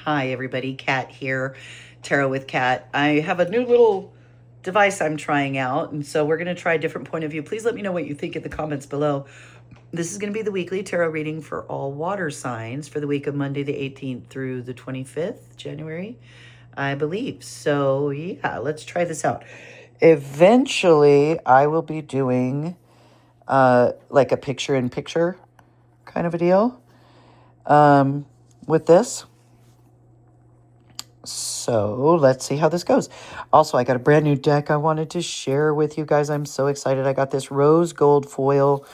Hi, everybody. Kat here, Tarot with Kat. I have a new little device I'm trying out, and so we're going to try a different point of view. Please let me know what you think in the comments below. This is going to be the weekly tarot reading for all water signs for the week of Monday the 18th through the 25th, January, I believe. So, yeah, let's try this out. Eventually, I will be doing like a picture-in-picture kind of a deal with this. So let's see how this goes. Also, I got a brand new deck I wanted to share with you guys. I'm so excited. I got this rose gold foil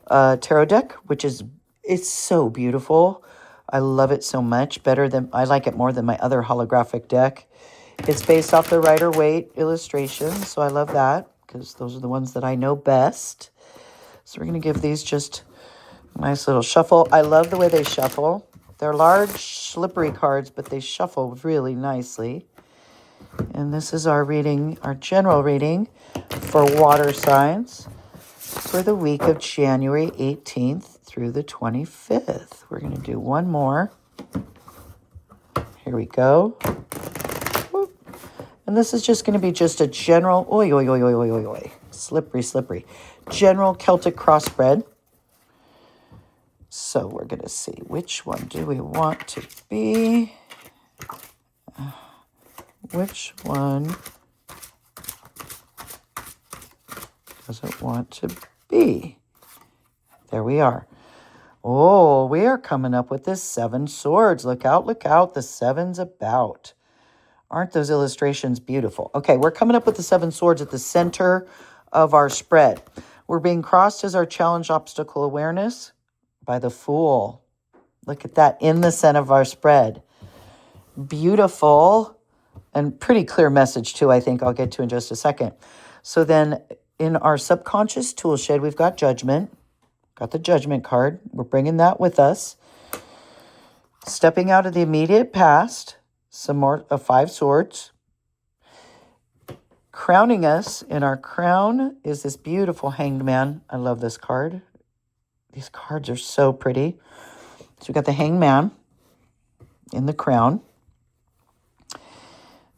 tarot deck, which is, it's so beautiful. I love it so much. I like it more than my other holographic deck. It's based off the Rider-Waite illustrations, so I love that because those are the ones that I know best. So we're going to give these just a nice little shuffle. I love the way they shuffle. They're large, slippery cards, but they shuffle really nicely. And this is our reading, our general reading for water signs for the week of January 18th through the 25th. We're going to do one more. Here we go. Whoop. And this is just going to be just a general, slippery, general Celtic crossbred. So we're going to see which one do we want to be. Which one does it want to be? There we are. Oh, we are coming up with this 7 swords. Look out, the 7's about. Aren't those illustrations beautiful? Okay, we're coming up with the 7 swords at the center of our spread. We're being crossed as our challenge obstacle awareness by the Fool. Look at that, in the center of our spread. Beautiful and pretty clear message too, I think I'll get to in just a second. So then in our subconscious tool shed, we've got judgment. Got the judgment card. We're bringing that with us. Stepping out of the immediate past, some more of 5 swords. Crowning us in our crown is this beautiful Hanged Man. I love this card. These cards are so pretty. So we got the Hanged Man in the crown.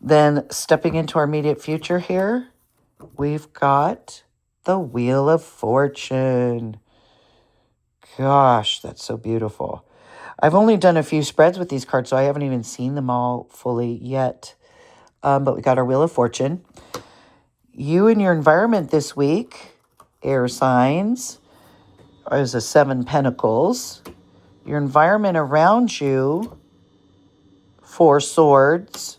Then stepping into our immediate future here, we've got the Wheel of Fortune. Gosh, that's so beautiful. I've only done a few spreads with these cards, so I haven't even seen them all fully yet. But we got our Wheel of Fortune. You and your environment this week, air signs, is a 7 pentacles. Your environment around you, 4 swords.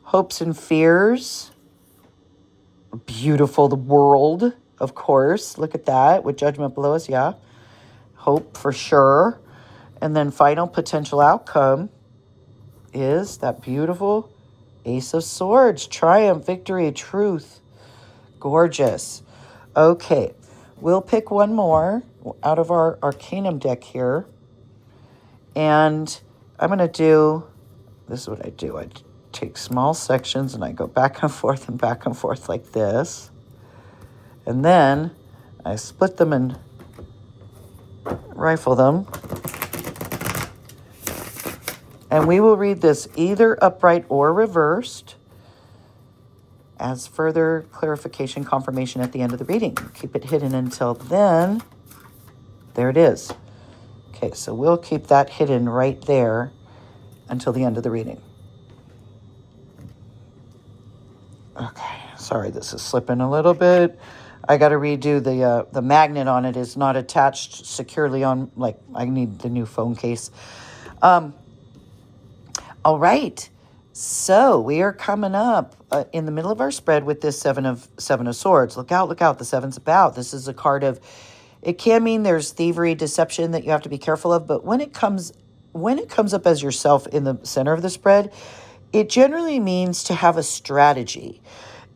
Hopes and fears. Beautiful, the world, of course. Look at that, with judgment below us, yeah. Hope for sure. And then final potential outcome is that beautiful Ace of Swords. Triumph, victory, truth. Gorgeous. Okay, we'll pick one more out of our Arcanum deck here. And I'm going to do, this is what I do. I take small sections and I go back and forth like this. And then I split them and rifle them. And we will read this either upright or reversed as further clarification, confirmation at the end of the reading. Keep it hidden until then. There it is. Okay, so we'll keep that hidden right there until the end of the reading. Okay, sorry, this is slipping a little bit. I got to redo the magnet on it is not attached securely on, like, I need the new phone case. All right, so we are coming up in the middle of our spread with this seven of swords. Look out, the 7's about. This is a card of, it can mean there's thievery, deception that you have to be careful of, but when it comes up as yourself in the center of the spread, it generally means to have a strategy.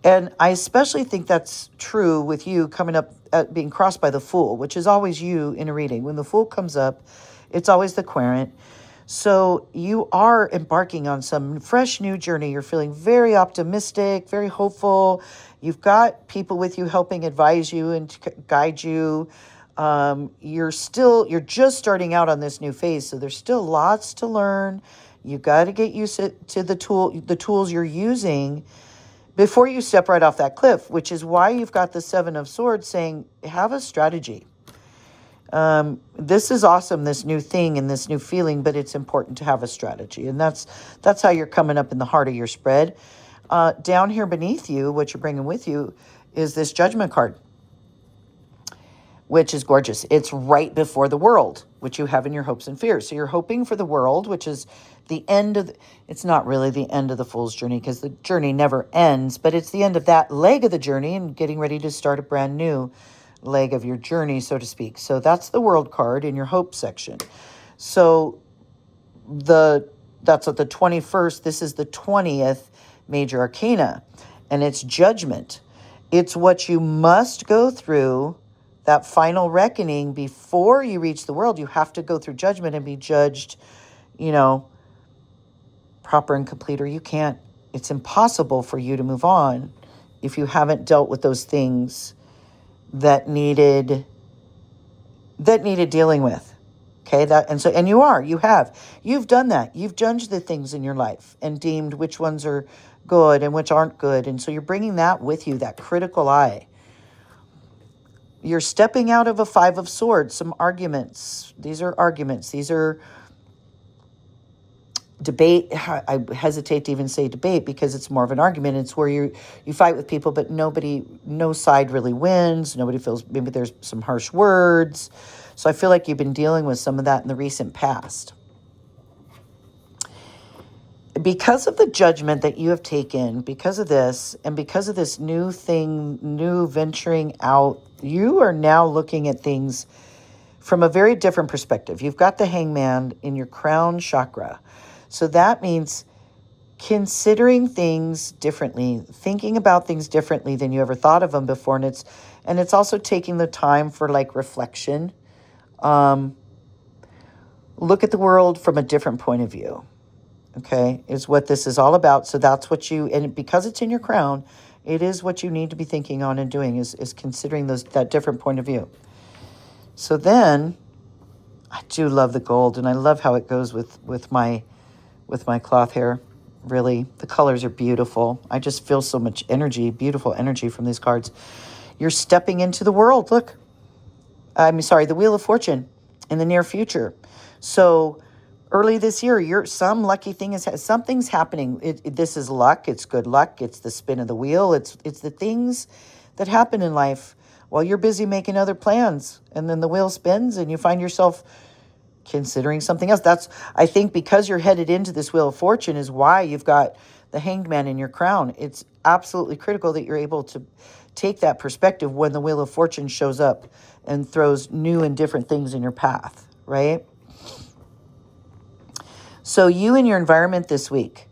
And I especially think that's true with you coming up at being crossed by the Fool, which is always you in a reading. When the Fool comes up, it's always the Querent. So you are embarking on some fresh new journey. You're feeling very optimistic, very hopeful. You've got people with you helping advise you and guide you. You're just starting out on this new phase, so there's still lots to learn. You got to get used to the tools you're using before you step right off that cliff, which is why you've got the Seven of Swords saying, have a strategy. This is awesome, this new thing and this new feeling, but it's important to have a strategy. And that's how you're coming up in the heart of your spread. Down here beneath you, what you're bringing with you is this Judgment card, which is gorgeous. It's right before the World, which you have in your hopes and fears. So you're hoping for the World, which is the end of, it's not really the end of the Fool's journey because the journey never ends, but it's the end of that leg of the journey and getting ready to start a brand new leg of your journey, so to speak. So that's the World card in your hope section. So that's at the 21st. This is the 20th major arcana, and it's Judgment. It's what you must go through, that final reckoning before you reach the World. You have to go through Judgment and be judged, proper and complete, or you can't. It's impossible for you to move on if you haven't dealt with those things that needed dealing with. Okay, you've done that. You've judged the things in your life and deemed which ones are good and which aren't good. And so you're bringing that with you, that critical eye. You're stepping out of a Five of Swords, some arguments. These are arguments. These are debate. I hesitate to even say debate because it's more of an argument. It's where you fight with people, but no side really wins. Nobody feels, maybe there's some harsh words. So I feel like you've been dealing with some of that in the recent past. Because of the judgment that you have taken, because of this, and because of this new thing, new venturing out, you are now looking at things from a very different perspective. You've got the Hangman in your crown chakra. So that means considering things differently, thinking about things differently than you ever thought of them before. And it's also taking the time for reflection. Look at the world from a different point of view. Okay, is what this is all about. So that's what and because it's in your crown, it is what you need to be thinking on and doing is considering that different point of view. So then, I do love the gold, and I love how it goes with my cloth hair. Really, the colors are beautiful. I just feel so much energy, beautiful energy from these cards. You're stepping into the World. Look, the Wheel of Fortune in the near future. So early this year, some lucky thing something's happening. This is luck. It's good luck. It's the spin of the wheel. It's the things that happen in life while you're busy making other plans, and then the wheel spins and you find yourself considering something else. That's, I think, because you're headed into this Wheel of Fortune is why you've got the Hanged Man in your crown. It's absolutely critical that you're able to take that perspective when the Wheel of Fortune shows up and throws new and different things in your path, right? So you and your environment this week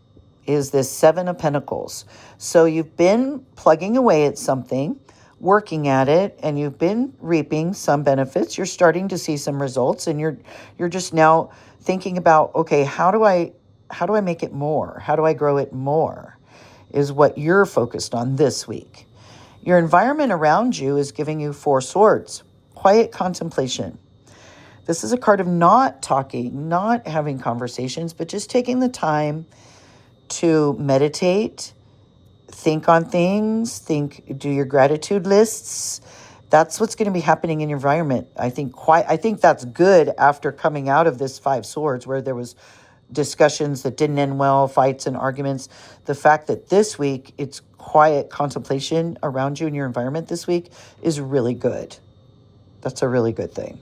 is this Seven of Pentacles. So you've been plugging away at something, working at it, and you've been reaping some benefits. You're starting to see some results, and you're just now thinking about, okay, how do I make it more? How do I grow it more? Is what you're focused on this week. Your environment around you is giving you Four Swords, quiet contemplation. This is a card of not talking, not having conversations, but just taking the time to meditate, think on things, do your gratitude lists. That's what's going to be happening in your environment. I think that's good after coming out of this Five Swords where there was discussions that didn't end well, fights and arguments. The fact that this week it's quiet contemplation around you in your environment this week is really good. That's a really good thing.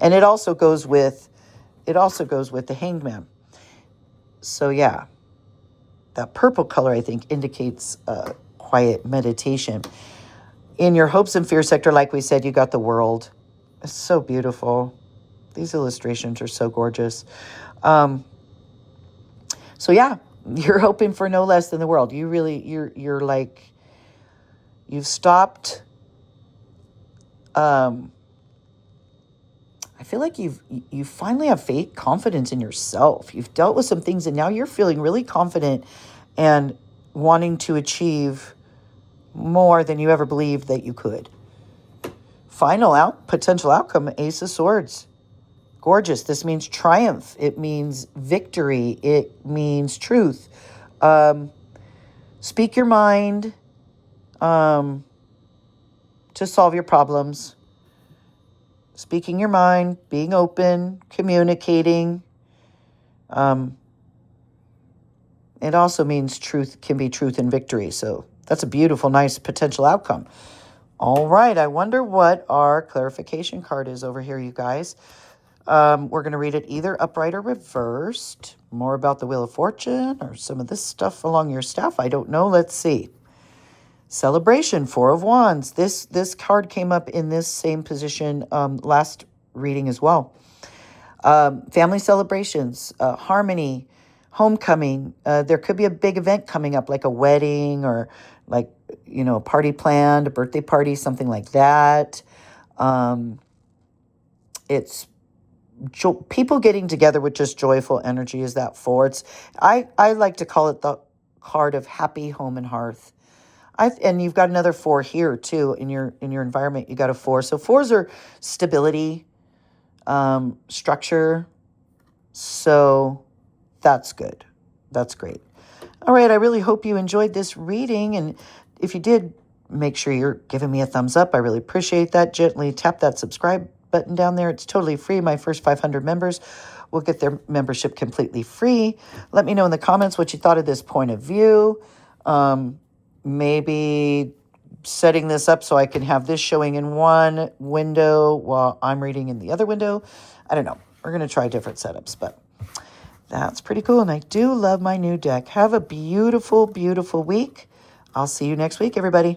And it also goes with the Hanged Man. So yeah, that purple color, I think, indicates quiet meditation. In your hopes and fears sector, like we said, you got the World. It's so beautiful. These illustrations are so gorgeous. So yeah, you're hoping for no less than the World. You're like, you've stopped. I feel like you finally have faith, confidence in yourself. You've dealt with some things and now you're feeling really confident and wanting to achieve more than you ever believed that you could. Potential outcome, Ace of Swords. Gorgeous. This means triumph. It means victory. It means truth. Um, speak your mind to solve your problems. Speaking your mind, being open, communicating. It also means truth can be truth and victory. So that's a beautiful, nice potential outcome. All right. I wonder what our clarification card is over here, you guys. We're going to read it either upright or reversed. More about the Wheel of Fortune or some of this stuff along your staff. I don't know. Let's see. Celebration, Four of Wands. This card came up in this same position last reading as well. Family celebrations, harmony, homecoming. There could be a big event coming up, like a wedding or like, a party planned, a birthday party, something like that. It's people getting together with just joyful energy is that four. I like to call it the card of happy home and hearth. And you've got another four here too in your environment. You got a four. So fours are stability, structure. So that's good. That's great. All right. I really hope you enjoyed this reading. And if you did, make sure you're giving me a thumbs up. I really appreciate that. Gently tap that subscribe button down there. It's totally free. My first 500 members will get their membership completely free. Let me know in the comments what you thought of this point of view. Maybe setting this up so I can have this showing in one window while I'm reading in the other window. I don't know. We're going to try different setups, but that's pretty cool. And I do love my new deck. Have a beautiful, beautiful week. I'll see you next week, everybody.